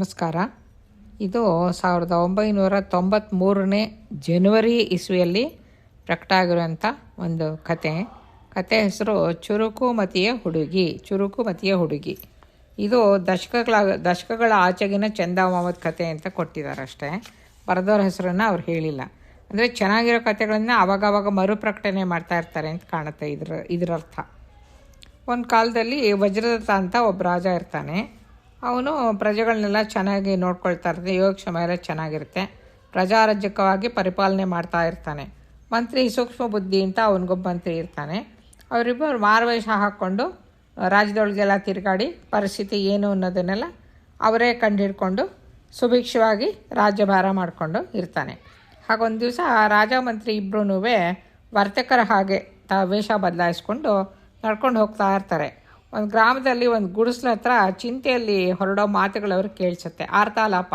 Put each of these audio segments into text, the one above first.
ನಮಸ್ಕಾರ. ಇದು 1993 ಜನವರಿ ಇಸ್ವಿಯಲ್ಲಿ ಪ್ರಕಟ ಆಗಿರುವಂಥ ಒಂದು ಕತೆ ಹೆಸರು ಚುರುಕುಮತಿಯ ಹುಡುಗಿ. ಇದು ದಶಕಗಳ ಆಚೆಗಿನ ಚಂದಾ ಮೊಹಮ್ಮದ್ ಕತೆ ಅಂತ ಕೊಟ್ಟಿದ್ದಾರೆ ಅಷ್ಟೇ. ಬರೆದವ್ರ ಹೆಸರನ್ನು ಅವ್ರು ಹೇಳಿಲ್ಲ. ಅಂದರೆ ಚೆನ್ನಾಗಿರೋ ಕತೆಗಳನ್ನು ಆವಾಗವಾಗ ಮರುಪ್ರಕಟಣೆ ಮಾಡ್ತಾ ಇರ್ತಾರೆ ಅಂತ ಕಾಣುತ್ತೆ ಇದರರ್ಥ. ಒಂದು ಕಾಲದಲ್ಲಿ ವಜ್ರದತ್ತ ಅಂತ ಒಬ್ಬ ರಾಜ ಇರ್ತಾನೆ. ಅವನು ಪ್ರಜೆಗಳನ್ನೆಲ್ಲ ಚೆನ್ನಾಗಿ ನೋಡ್ಕೊಳ್ತಾ ಇರ್ತಾನೆ. ಯೋಗಕ್ಷೇಮ ಎಲ್ಲ ಚೆನ್ನಾಗಿರುತ್ತೆ. ಪ್ರಜಾರಾಜ್ಯಕವಾಗಿ ಪರಿಪಾಲನೆ ಮಾಡ್ತಾ ಇರ್ತಾನೆ. ಮಂತ್ರಿ ಸೂಕ್ಷ್ಮ ಬುದ್ಧಿ ಅಂತ ಅವನಿಗೊಬ್ಬ ಮಂತ್ರಿ ಇರ್ತಾನೆ. ಅವರಿಬ್ಬರು ಮಾರುವೇಷ ಹಾಕ್ಕೊಂಡು ರಾಜ್ಯದೊಳಗೆಲ್ಲ ತಿರುಗಾಡಿ ಪರಿಸ್ಥಿತಿ ಏನು ಅನ್ನೋದನ್ನೆಲ್ಲ ಅವರೇ ಕಂಡುಹಿಡ್ಕೊಂಡು ಸುಭಿಕ್ಷವಾಗಿ ರಾಜ್ಯಭಾರ ಮಾಡಿಕೊಂಡು ಇರ್ತಾನೆ. ಹಾಗೊಂದು ದಿವಸ ರಾಜ ಮಂತ್ರಿ ಇಬ್ಬರೂ ವರ್ತಕರ ಹಾಗೆ ವೇಷ ಬದಲಾಯಿಸ್ಕೊಂಡು ನಡ್ಕೊಂಡು ಹೋಗ್ತಾ ಇರ್ತಾರೆ. ಒಂದು ಗ್ರಾಮದಲ್ಲಿ ಒಂದು ಗುಡಿಸ್ಲ ಹತ್ರ ಚಿಂತೆಯಲ್ಲಿ ಹೊರಡೋ ಮಾತುಗಳವ್ರು ಕೇಳಿಸುತ್ತೆ. ಆರ್ತಾಲಾಪ,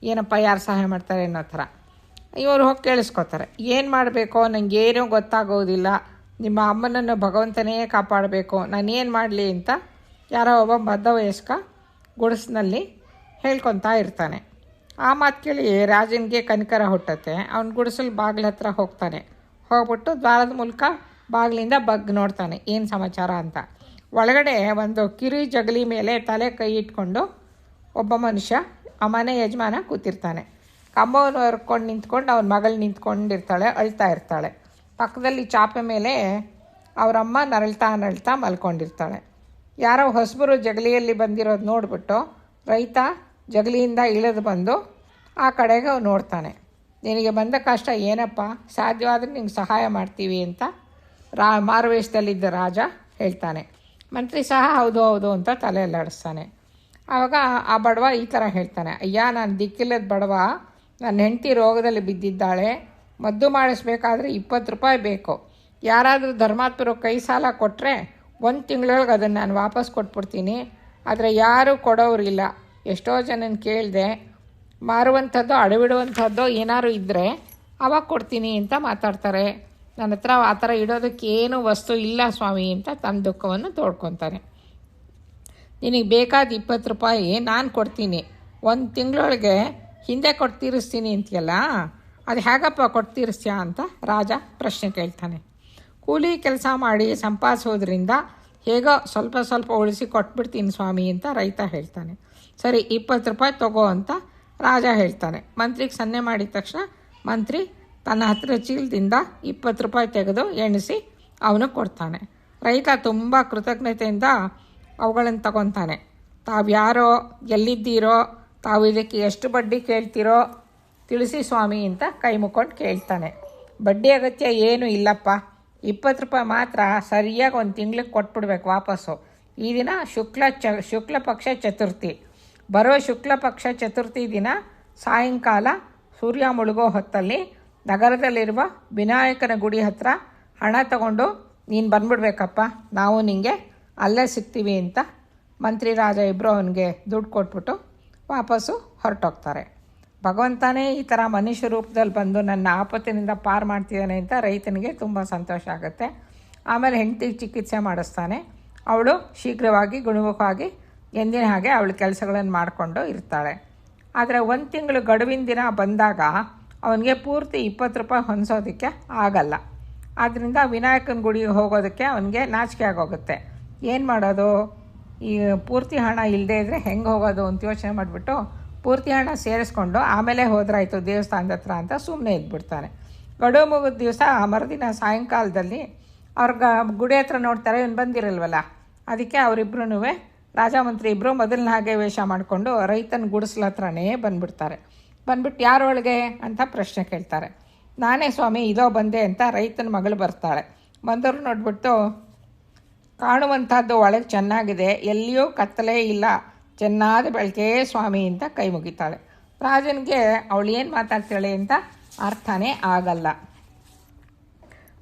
ಏನಪ್ಪ ಯಾರು ಸಹಾಯ ಮಾಡ್ತಾರೆ ಅನ್ನೋ ಥರ. ಇವರು ಹೋಗಿ ಕೇಳಿಸ್ಕೊತಾರೆ. ಏನು ಮಾಡಬೇಕೋ ನನಗೇನೂ ಗೊತ್ತಾಗೋದಿಲ್ಲ, ನಿಮ್ಮ ಅಮ್ಮನನ್ನು ಭಗವಂತನೇ ಕಾಪಾಡಬೇಕು, ನಾನೇನು ಮಾಡಲಿ ಅಂತ ಯಾರೋ ಒಬ್ಬ ಮಧ್ಯವಯಸ್ಕ ಗುಡಿಸ್ನಲ್ಲಿ ಹೇಳ್ಕೊತಾ ಇರ್ತಾನೆ. ಆ ಮಾತು ಕೇಳಿ ರಾಜನಿಗೆ ಕನಿಕರ ಹುಟ್ಟುತ್ತೆ. ಅವ್ನು ಗುಡಿಸಲು ಬಾಗಿಲ ಹತ್ರ ಹೋಗ್ಬಿಟ್ಟು ದ್ವಾರದ ಮೂಲಕ ಬಾಗಿಲಿಂದ ನೋಡ್ತಾನೆ ಏನು ಸಮಾಚಾರ ಅಂತ. ಒಳಗಡೆ ಒಂದು ಕಿರಿ ಜಗಲಿ ಮೇಲೆ ತಲೆ ಕೈ ಇಟ್ಕೊಂಡು ಒಬ್ಬ ಮನುಷ್ಯ, ಆ ಮನೆ ಯಜಮಾನ ಕೂತಿರ್ತಾನೆ. ಕಂಬವನ್ನು ಹೊರ್ಕೊಂಡು ನಿಂತ್ಕೊಂಡು ಅವನ ಮಗಳು ನಿಂತ್ಕೊಂಡಿರ್ತಾಳೆ, ಅಳ್ತಾ ಇರ್ತಾಳೆ. ಪಕ್ಕದಲ್ಲಿ ಚಾಪೆ ಮೇಲೆ ಅವರಮ್ಮ ನರಳ್ತಾ ಮಲ್ಕೊಂಡಿರ್ತಾಳೆ. ಯಾರೋ ಹೊಸಬರು ಜಗಲಿಯಲ್ಲಿ ಬಂದಿರೋದು ನೋಡಿಬಿಟ್ಟು ರೈತ ಜಗಲಿಯಿಂದ ಇಳಿದು ಬಂದು ಆ ಕಡೆಗೆ ಅವ್ನು ನೋಡ್ತಾನೆ. ನಿನಗೆ ಬಂದ ಕಷ್ಟ ಏನಪ್ಪ, ಸಾಧ್ಯವಾದರೆ ನಿಂಗೆ ಸಹಾಯ ಮಾಡ್ತೀವಿ ಅಂತ ಮಾರುವೇಷದಲ್ಲಿದ್ದ ರಾಜ ಹೇಳ್ತಾನೆ. ಮಂತ್ರಿ ಸಹ ಹೌದು ಅಂತ ತಲೆಯಲ್ಲಾಡಿಸ್ತಾನೆ. ಆವಾಗ ಆ ಬಡವ ಈ ಥರ ಹೇಳ್ತಾನೆ, ಅಯ್ಯ ನಾನು ದಿಕ್ಕಿಲ್ಲದ ಬಡವ, ನನ್ನ ಹೆಂಡತಿ ರೋಗದಲ್ಲಿ ಬಿದ್ದಿದ್ದಾಳೆ, ಮದ್ದು ಮಾಡಿಸ್ಬೇಕಾದ್ರೆ 20 ರೂಪಾಯಿ ಬೇಕು. ಯಾರಾದರೂ ಧರ್ಮಾತ್ಮರು ಕೈ ಸಾಲ ಕೊಟ್ಟರೆ 1 ತಿಂಗಳೊಳಗೆ ಅದನ್ನು ನಾನು ವಾಪಸ್ ಕೊಟ್ಬಿಡ್ತೀನಿ. ಆದರೆ ಯಾರೂ ಕೊಡೋರಿಲ್ಲ. ಎಷ್ಟೋ ಜನನ ಕೇಳಿದೆ, ಮಾರುವಂಥದ್ದು ಅಡವಿಡುವಂಥದ್ದು ಏನಾದ್ರು ಇದ್ದರೆ ಅವಾಗ ಕೊಡ್ತೀನಿ ಅಂತ ಮಾತಾಡ್ತಾರೆ. ನನ್ನ ಹತ್ರ ಆ ಥರ ಇಡೋದಕ್ಕೆ ಏನು ವಸ್ತು ಇಲ್ಲ ಸ್ವಾಮಿ ಅಂತ ತನ್ನ ದುಃಖವನ್ನು ತೋಡ್ಕೊತಾನೆ. ನಿನಗೆ ಬೇಕಾದ 20 ರೂಪಾಯಿ ನಾನು ಕೊಡ್ತೀನಿ, 1 ತಿಂಗಳೊಳಗೆ ಹಿಂದೆ ಕೊಟ್ಟು ತೀರಿಸ್ತೀನಿ ಅಂತೀಯಲ್ಲ, ಅದು ಹೇಗಪ್ಪ ಕೊಟ್ಟು ತೀರಿಸ್ತೀಯಾ ಅಂತ ರಾಜ ಪ್ರಶ್ನೆ ಕೇಳ್ತಾನೆ. ಕೂಲಿ ಕೆಲಸ ಮಾಡಿ ಸಂಪಾದಿಸೋದ್ರಿಂದ ಹೇಗೋ ಸ್ವಲ್ಪ ಉಳಿಸಿ ಕೊಟ್ಬಿಡ್ತೀನಿ ಸ್ವಾಮಿ ಅಂತ ರೈತ ಹೇಳ್ತಾನೆ. ಸರಿ 20 ರೂಪಾಯಿ ತಗೋ ಅಂತ ರಾಜ ಹೇಳ್ತಾನೆ. ಮಂತ್ರಿಗೆ ಸನ್ನೆ ಮಾಡಿದ ತಕ್ಷಣ ಮಂತ್ರಿ ತನ್ನ ಹತ್ತಿರ ಚೀಲದಿಂದ 20 ರೂಪಾಯಿ ತೆಗೆದು ಎಣಿಸಿ ಅವನಿಗೆ ಕೊಡ್ತಾನೆ. ರೈತ ತುಂಬ ಕೃತಜ್ಞತೆಯಿಂದ ಅವುಗಳನ್ನು ತಗೊತಾನೆ. ತಾವ್ಯಾರೋ, ಎಲ್ಲಿದ್ದೀರೋ, ತಾವು ಇದಕ್ಕೆ ಎಷ್ಟು ಬಡ್ಡಿ ಕೇಳ್ತೀರೋ ತಿಳಿಸಿ ಸ್ವಾಮಿ ಅಂತ ಕೈ ಮುಕ್ಕೊಂಡು ಕೇಳ್ತಾನೆ. ಬಡ್ಡಿ ಅಗತ್ಯ ಏನೂ ಇಲ್ಲಪ್ಪ, 20 ರೂಪಾಯಿ ಮಾತ್ರ ಸರಿಯಾಗಿ 1 ತಿಂಗಳಿಗೆ ಕೊಟ್ಬಿಡ್ಬೇಕು ವಾಪಸ್ಸು. ಈ ದಿನ ಶುಕ್ಲ ಪಕ್ಷ ಚತುರ್ಥಿ. ಬರೋ ಶುಕ್ಲ ಪಕ್ಷ ಚತುರ್ಥಿ ದಿನ ಸಾಯಂಕಾಲ ಸೂರ್ಯ ಮುಳುಗೋ ಹೊತ್ತಲ್ಲಿ ನಗರದಲ್ಲಿರುವ ವಿನಾಯಕನ ಗುಡಿ ಹತ್ರ ಹಣ ತಗೊಂಡು ನೀನು ಬಂದ್ಬಿಡ್ಬೇಕಪ್ಪ, ನಾವು ನಿನಗೆ ಅಲ್ಲೇ ಸಿಗ್ತೀವಿ ಅಂತ ಮಂತ್ರಿ ರಾಜ ಇಬ್ಬರು ಅವನಿಗೆ ದುಡ್ಡು ಕೊಟ್ಬಿಟ್ಟು ವಾಪಸ್ಸು ಹೊರಟೋಗ್ತಾರೆ. ಭಗವಂತನೇ ಈ ಥರ ಮನುಷ್ಯ ರೂಪದಲ್ಲಿ ಬಂದು ನನ್ನ ಆಪತ್ತಿನಿಂದ ಪಾರು ಮಾಡ್ತಿದ್ದಾನೆ ಅಂತ ರೈತನಿಗೆ ತುಂಬ ಸಂತೋಷ ಆಗುತ್ತೆ. ಆಮೇಲೆ ಹೆಂಡತಿಗೆ ಚಿಕಿತ್ಸೆ ಮಾಡಿಸ್ತಾನೆ. ಅವಳು ಶೀಘ್ರವಾಗಿ ಗುಣಮುಖವಾಗಿ ಎಂದಿನ ಹಾಗೆ ಅವಳ ಕೆಲಸಗಳನ್ನು ಮಾಡಿಕೊಂಡು ಇರ್ತಾಳೆ. ಆದರೆ 1 ತಿಂಗಳು ಗಡುವಿನ ದಿನ ಬಂದಾಗ ಅವನಿಗೆ ಪೂರ್ತಿ 20 ರೂಪಾಯಿ ಹೊಂದಿಸೋದಕ್ಕೆ ಆಗಲ್ಲ. ಆದ್ದರಿಂದ ವಿನಾಯಕನ ಗುಡಿಗೆ ಹೋಗೋದಕ್ಕೆ ಅವನಿಗೆ ನಾಚಿಕೆ ಆಗೋಗುತ್ತೆ. ಏನು ಮಾಡೋದು, ಈ ಪೂರ್ತಿ ಹಣ ಇಲ್ಲದೇ ಇದ್ದರೆ ಹೆಂಗೆ ಹೋಗೋದು ಅಂತ ಯೋಚನೆ ಮಾಡಿಬಿಟ್ಟು ಪೂರ್ತಿ ಹಣ ಸೇರಿಸ್ಕೊಂಡು ಆಮೇಲೆ ಹೋದ್ರಾಯ್ತು ದೇವಸ್ಥಾನದ ಹತ್ರ ಅಂತ ಸುಮ್ಮನೆ ಇದ್ಬಿಡ್ತಾನೆ. ಗಡುವು ಮುಗಿದ ದಿವಸ ಮರುದಿನ ಸಾಯಂಕಾಲದಲ್ಲಿ ಅವ್ರಿಗೆ ಗುಡಿ ಹತ್ರ ನೋಡ್ತಾರೆ, ಇವನು ಬಂದಿರಲ್ವಲ್ಲ. ಅದಕ್ಕೆ ಅವರಿಬ್ಬರೂ ರಾಜ ಮಂತ್ರಿ ಇಬ್ಬರು ಮೊದಲನೇ ಹಾಗೆ ವೇಷ ಮಾಡಿಕೊಂಡು ರೈತನ ಗುಡಿಸ್ಲ ಹತ್ರನೇ ಬಂದ್ಬಿಟ್ಟು ಯಾರೊಳಗೆ ಅಂತ ಪ್ರಶ್ನೆ ಕೇಳ್ತಾರೆ. ನಾನೇ ಸ್ವಾಮಿ, ಇದೋ ಬಂದೆ ಅಂತ ರೈತನ ಮಗಳು ಬರ್ತಾಳೆ. ಬಂದವರು ನೋಡ್ಬಿಟ್ಟು ಕಾಣುವಂಥದ್ದು ಒಳಗೆ ಚೆನ್ನಾಗಿದೆ, ಎಲ್ಲಿಯೂ ಕತ್ತಲೇ ಇಲ್ಲ, ಚೆನ್ನಾದ ಬೆಳಕೆ ಸ್ವಾಮಿ ಅಂತ ಕೈ ಮುಗಿತಾಳೆ. ರಾಜನಿಗೆ ಅವಳು ಏನು ಮಾತಾಡ್ತಾಳೆ ಅಂತ ಅರ್ಥನೇ ಆಗಲ್ಲ.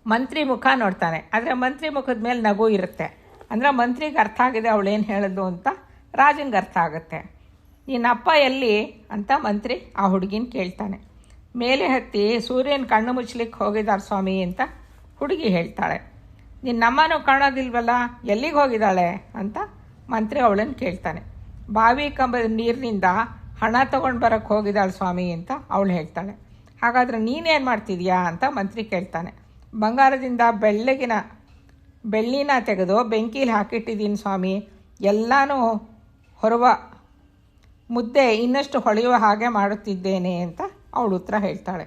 ಮಂತ್ರಿ ಮುಖ ನೋಡ್ತಾನೆ. ಆದರೆ ಮಂತ್ರಿ ಮುಖದ ಮೇಲೆ ನಗು ಇರುತ್ತೆ. ಅಂದರೆ ಮಂತ್ರಿಗೆ ಅರ್ಥ ಆಗಿದೆ ಅವಳೇನು ಹೇಳಿದ್ದು ಅಂತ ರಾಜನಿಗೆ ಅರ್ಥ ಆಗುತ್ತೆ. ನಿನ್ನಪ್ಪ ಎಲ್ಲಿ ಅಂತ ಮಂತ್ರಿ ಆ ಹುಡುಗಿನ ಕೇಳ್ತಾನೆ. ಮೇಲೆ ಹತ್ತಿ ಸೂರ್ಯನ ಕಣ್ಣು ಮುಚ್ಚಲಿಕ್ಕೆ ಹೋಗಿದ್ದಾರೆ ಸ್ವಾಮಿ ಅಂತ ಹುಡುಗಿ ಹೇಳ್ತಾಳೆ. ನಿನ್ನಮ್ಮನೂ ಕಾಣೋದಿಲ್ವಲ್ಲ, ಎಲ್ಲಿಗೆ ಹೋಗಿದ್ದಾಳೆ ಅಂತ ಮಂತ್ರಿ ಅವಳನ್ನು ಕೇಳ್ತಾನೆ. ಬಾವಿ ಕಂಬದ ನೀರಿನಿಂದ ಹಣ ತೊಗೊಂಡು ಬರೋಕ್ಕೆ ಹೋಗಿದ್ದಾಳೆ ಸ್ವಾಮಿ ಅಂತ ಅವಳು ಹೇಳ್ತಾಳೆ. ಹಾಗಾದರೆ ನೀನೇನು ಮಾಡ್ತಿದ್ಯಾ ಅಂತ ಮಂತ್ರಿ ಕೇಳ್ತಾನೆ. ಬಂಗಾರದಿಂದ ಬೆಳ್ಳಿನ ತೆಗೆದು ಬೆಂಕೀಲಿ ಹಾಕಿಟ್ಟಿದ್ದೀನಿ ಸ್ವಾಮಿ, ಎಲ್ಲನೂ ಹೊರುವ ಮುದ್ದೆ ಇನ್ನಷ್ಟು ಹೊಳೆಯುವ ಹಾಗೆ ಮಾಡುತ್ತಿದ್ದೇನೆ ಅಂತ ಅವಳು ಉತ್ತರ ಹೇಳ್ತಾಳೆ.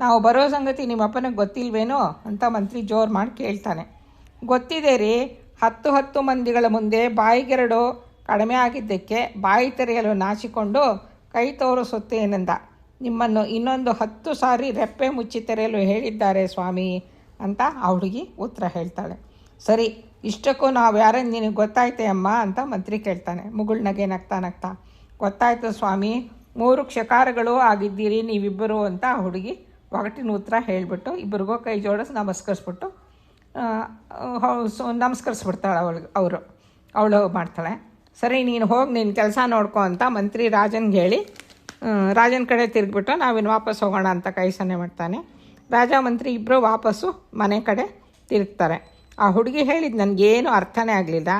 ನಾವು ಬರೋ ಸಂಗತಿ ನಿಮ್ಮಪ್ಪನಿಗೆ ಗೊತ್ತಿಲ್ವೇನೋ ಅಂತ ಮಂತ್ರಿ ಜೋರು ಮಾಡಿ ಕೇಳ್ತಾನೆ. ಗೊತ್ತಿದೆ ರೀ, 10 ಮಂದಿಗಳ ಮುಂದೆ ಬಾಯಿಗೆರಡು ಕಡಿಮೆ ಆಗಿದ್ದಕ್ಕೆ ಬಾಯಿ ತೆರೆಯಲು ನಾಚಿಕೊಂಡು ಕೈ ತೋರಿಸುತ್ತೇನೆಂದ. ನಿಮ್ಮನ್ನು ಇನ್ನೊಂದು 10 ಸಾರಿ ರೆಪ್ಪೆ ಮುಚ್ಚಿ ತೆರೆಯಲು ಹೇಳಿದ್ದಾರೆ ಸ್ವಾಮಿ ಅಂತ ಆ ಹುಡುಗಿ ಉತ್ತರ ಹೇಳ್ತಾಳೆ. ಸರಿ, ಇಷ್ಟಕ್ಕೂ ನಾವು ಯಾರನ್ನು ನಿನಗೆ ಗೊತ್ತಾಯ್ತೆ ಅಮ್ಮ ಅಂತ ಮಂತ್ರಿ ಕೇಳ್ತಾನೆ. ಮುಗುಳ್ನಗೆ ನಗ್ತಾ ಗೊತ್ತಾಯ್ತು ಸ್ವಾಮಿ, 3 ಕ್ಷಕಾರಗಳು ಆಗಿದ್ದೀರಿ ನೀವಿಬ್ಬರು ಅಂತ ಆ ಹುಡುಗಿ ಒಗಟಿನ ಉತ್ತರ ಹೇಳಿಬಿಟ್ಟು ಇಬ್ಬರಿಗೂ ಕೈ ಜೋಡಿಸಿ ನಮಸ್ಕರಿಸ್ಬಿಡ್ತಾಳೆ. ಅವಳು ಮಾಡ್ತಾಳೆ. ಸರಿ, ನೀನು ಹೋಗಿ ನಿನ್ನ ಕೆಲಸ ನೋಡ್ಕೊ ಅಂತ ಮಂತ್ರಿ ರಾಜನ್ಗೆ ಹೇಳಿ ರಾಜನ ಕಡೆ ತಿರುಗಿಬಿಟ್ಟು ನಾವಿನ್ನು ವಾಪಸ್ ಹೋಗೋಣ ಅಂತ ಕೈ ಸನ್ನೆ ಮಾಡ್ತಾನೆ. ರಾಜ ಮಂತ್ರಿ ಇಬ್ಬರು ವಾಪಸ್ಸು ಮನೆ ಕಡೆ ತಿರುಗ್ತಾರೆ. ಆ ಹುಡುಗಿ ಹೇಳಿದ್ದು ನನಗೇನು ಅರ್ಥನೇ ಆಗಲಿಲ್ಲ,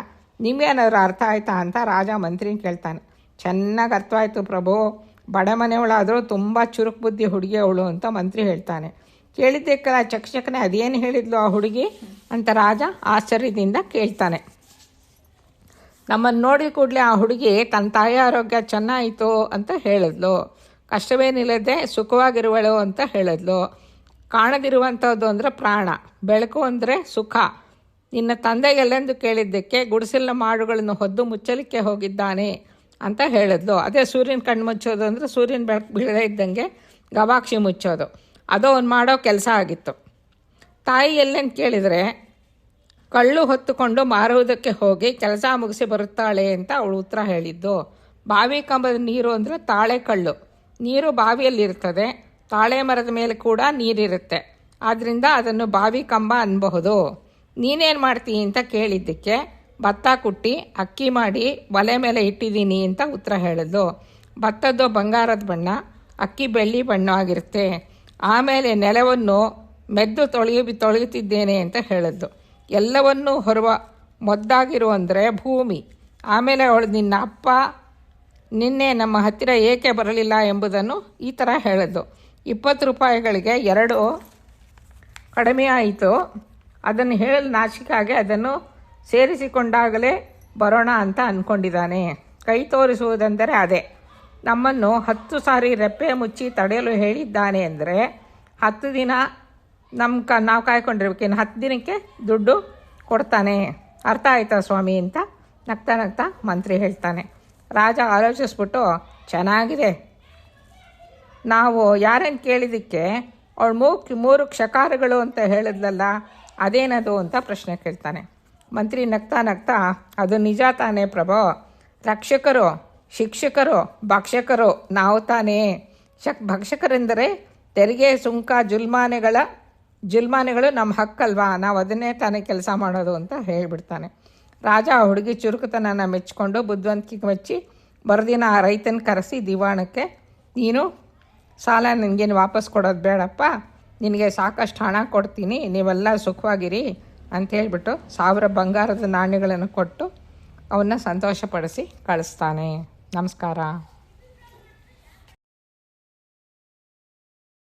ನಿಮಗೇನಾದ್ರು ಅರ್ಥ ಆಯ್ತಾ ಅಂತ ರಾಜ ಮಂತ್ರಿನ ಕೇಳ್ತಾನೆ. ಚೆನ್ನಾಗಿ ಅರ್ಥವಾಯಿತು ಪ್ರಭು, ಬಡ ಮನೆಯವಳಾದರೂ ತುಂಬ ಚುರುಕು ಬುದ್ಧಿ ಹುಡುಗಿ ಅವಳು ಅಂತ ಮಂತ್ರಿ ಹೇಳ್ತಾನೆ. ಕೇಳಿದ್ದಕ್ಕೆಲ್ಲ ಚಕಚಕನೆ ಅದೇನು ಹೇಳಿದ್ಲು ಆ ಹುಡುಗಿ ಅಂತ ರಾಜ ಆಶ್ಚರ್ಯದಿಂದ ಕೇಳ್ತಾನೆ. ನಮ್ಮನ್ನು ನೋಡಿದ ಕೂಡಲೇ ಆ ಹುಡುಗಿ ತನ್ನ ತಾಯಿ ಆರೋಗ್ಯ ಚೆನ್ನಾಯಿತು ಅಂತ ಹೇಳಿದ್ಲು, ಕಷ್ಟವೇನಿಲ್ಲದೆ ಸುಖವಾಗಿರುವಳು ಅಂತ ಹೇಳಿದ್ಲು. ಕಾಣದಿರುವಂಥದ್ದು ಅಂದರೆ ಪ್ರಾಣ, ಬೆಳಕು ಅಂದರೆ ಸುಖ. ನಿನ್ನ ತಂದೆಗೆಲ್ಲೆಂದು ಕೇಳಿದ್ದಕ್ಕೆ ಗುಡಿಸಲಿನ ಮಾಡುಗಳನ್ನು ಹೊದ್ದು ಮುಚ್ಚಲಿಕ್ಕೆ ಹೋಗಿದ್ದಾನೆ ಅಂತ ಹೇಳಿದ್ಲು. ಅದೇ ಸೂರ್ಯನ ಕಣ್ಣು ಮುಚ್ಚೋದು ಅಂದರೆ ಸೂರ್ಯನ ಬೆಳಕು ಬೀಳದೇ ಇದ್ದಂಗೆ ಗವಾಕ್ಷಿ ಮುಚ್ಚೋದು, ಅದು ಅವ್ನು ಮಾಡೋ ಕೆಲಸ ಆಗಿತ್ತು. ತಾಯಿ ಎಲ್ಲೆಂದು ಕೇಳಿದರೆ ಕಳ್ಳು ಹೊತ್ತುಕೊಂಡು ಮಾರುವುದಕ್ಕೆ ಹೋಗಿ ಕೆಲಸ ಮುಗಿಸಿ ಬರುತ್ತಾಳೆ ಅಂತ ಅವಳು ಉತ್ತರ ಹೇಳಿದ್ದು. ಬಾವಿ ಕಂಬದ ನೀರು ಅಂದರೆ ತಾಳೆ ಕಳ್ಳು, ನೀರು ಬಾವಿಯಲ್ಲಿರ್ತದೆ, ತಾಳೆ ಮರದ ಮೇಲೆ ಕೂಡ ನೀರಿರುತ್ತೆ, ಆದ್ದರಿಂದ ಅದನ್ನು ಬಾವಿ ಕಂಬ ಅನ್ನಬಹುದು. ನೀನೇನು ಮಾಡ್ತೀನಿ ಅಂತ ಕೇಳಿದ್ದಕ್ಕೆ ಭತ್ತ ಕುಟ್ಟಿ ಅಕ್ಕಿ ಮಾಡಿ ಒಲೆ ಮೇಲೆ ಇಟ್ಟಿದ್ದೀನಿ ಅಂತ ಉತ್ತರ ಹೇಳಿದ್ಲು. ಭತ್ತದ್ದು ಬಂಗಾರದ ಬಣ್ಣ, ಅಕ್ಕಿ ಬೆಳ್ಳಿ ಬಣ್ಣ ಆಗಿರುತ್ತೆ. ಆಮೇಲೆ ನೆಲವನ್ನು ಮೆದ್ದು ತೊಳೆಯುತ್ತಿದ್ದೇನೆ ಅಂತ ಹೇಳಿದ್ಲು. ಎಲ್ಲವನ್ನೂ ಹೊರುವ ಮೊದ್ದಾಗಿರುವಂದರೆ ಭೂಮಿ. ಆಮೇಲೆ ಅವಳು ನಿನ್ನ ಅಪ್ಪ ನಿನ್ನೆ ನಮ್ಮ ಹತ್ತಿರ ಏಕೆ ಬರಲಿಲ್ಲ ಎಂಬುದನ್ನು ಈ ಥರ ಹೇಳಿದ್ಲು. 20 ರೂಪಾಯಿಗಳಿಗೆ 2 ಕಡಿಮೆ ಆಯಿತು, ಅದನ್ನು ಹೇಳಲು ನಾಚಿಕಾಗೆ ಅದನ್ನು ಸೇರಿಸಿಕೊಂಡಾಗಲೇ ಬರೋಣ ಅಂತ ಅಂದ್ಕೊಂಡಿದ್ದಾನೆ. ಕೈ ತೋರಿಸುವುದೆಂದರೆ ಅದೇ. ನಮ್ಮನ್ನು 10 ಸಾರಿ ರೆಪ್ಪೆ ಮುಚ್ಚಿ ತಡೆಯಲು ಹೇಳಿದ್ದಾನೆ ಅಂದರೆ 10 ದಿನ ನಾವು ಕಾಯ್ಕೊಂಡಿರ್ಬೇಕು, ಇನ್ನು 10 ದಿನಕ್ಕೆ ದುಡ್ಡು ಕೊಡ್ತಾನೆ. ಅರ್ಥ ಆಯ್ತಾ ಸ್ವಾಮಿ ಅಂತ ನಗ್ತಾ ಮಂತ್ರಿ ಹೇಳ್ತಾನೆ. ರಾಜ ಆಲೋಚಿಸ್ಬಿಟ್ಟು, ಚೆನ್ನಾಗಿದೆ, ನಾವು ಯಾರನ್ನು ಕೇಳಿದ್ದಕ್ಕೆ ಅವಳು 3 ಕ್ಷಕಾರಗಳು ಅಂತ ಹೇಳಿದ್ಲಲ್ಲ, ಅದೇನದು ಅಂತ ಪ್ರಶ್ನೆ ಕೇಳ್ತಾನೆ. ಮಂತ್ರಿ ನಗ್ತಾ ಅದು ನಿಜ ತಾನೇ ಪ್ರಭು, ರಕ್ಷಕರು, ಶಿಕ್ಷಕರು, ಭಕ್ಷಕರು ನಾವು ತಾನೇ. ಭಕ್ಷಕರೆಂದರೆ ತೆರಿಗೆ ಸುಂಕ ಜುಲ್ಮಾನೆಗಳು ನಮ್ಮ ಹಕ್ಕಲ್ವಾ, ನಾವು ಅದನ್ನೇ ತಾನೇ ಕೆಲಸ ಮಾಡೋದು ಅಂತ ಹೇಳಿಬಿಡ್ತಾನೆ. ರಾಜ ಆ ಹುಡುಗಿ ಚುರುಕುತನನ ಮೆಚ್ಚಿಕೊಂಡು ಬುದ್ಧಿವಂತಿಕೆ ಮೆಚ್ಚಿ ಮರುದಿನ ಆ ರೈತನ ಕರೆಸಿ ದಿವಾಣಕ್ಕೆ, ನೀನು ಸಾಲ ನಿನಗೇನು ವಾಪಸ್ ಕೊಡೋದು ಬೇಡಪ್ಪ, ನಿನಗೆ ಸಾಕಷ್ಟು ಹಣ ಕೊಡ್ತೀನಿ, ನೀವೆಲ್ಲ ಸುಖವಾಗಿರಿ ಅಂತ ಹೇಳಿಬಿಟ್ಟು 1000 ಬಂಗಾರದ ನಾಣ್ಯಗಳನ್ನು ಕೊಟ್ಟು ಅವನ್ನ ಸಂತೋಷಪಡಿಸಿ ಕಳಿಸ್ತಾನೆ. ನಮಸ್ಕಾರ.